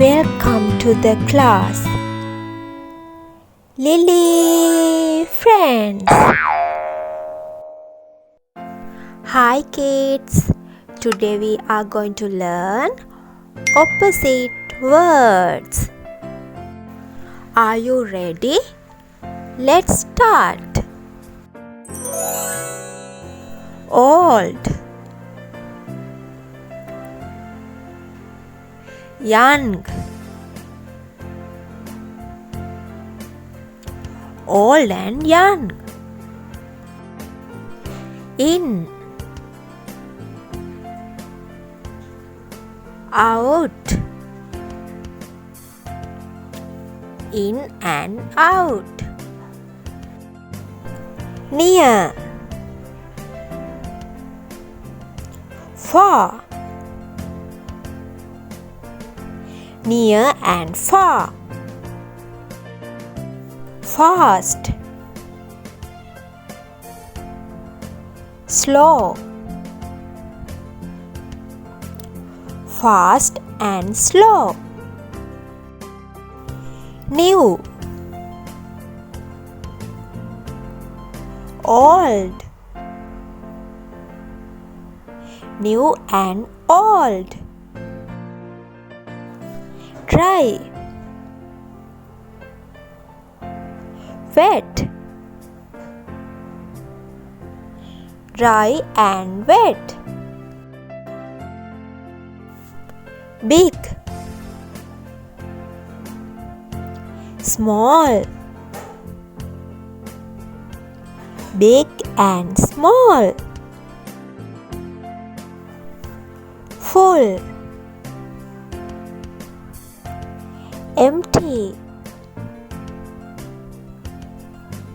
Welcome to the class. Lily friends. Hi kids. Today we are going to learn opposite words. Are you ready? Let's start. Old, young, old and young, in, out, in and out, near, far, near and far, fast, slow, fast and slow, new, old, new and old, dry, wet, dry and wet, big, small, big and small, full, empty,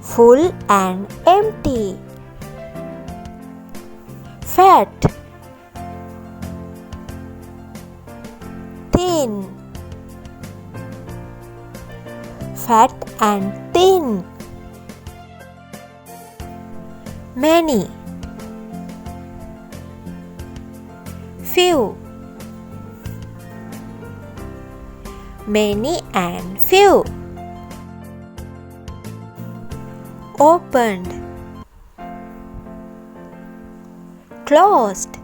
full and empty, fat, thin, fat and thin, many, few, many and few, opened, closed,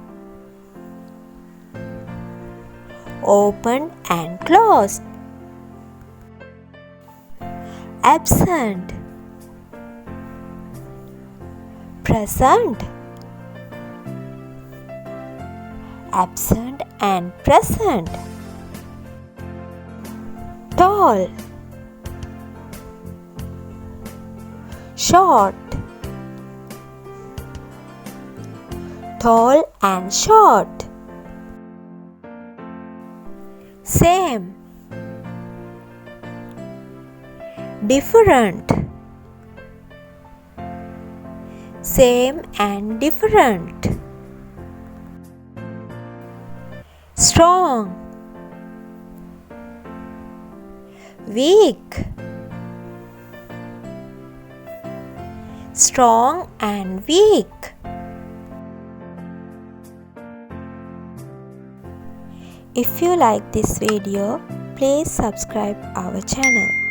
opened and closed, absent, present, absent and present, tall, short, tall and short, same, different, same and different, strong, weak, strong and weak. If you like this video, please subscribe our channel.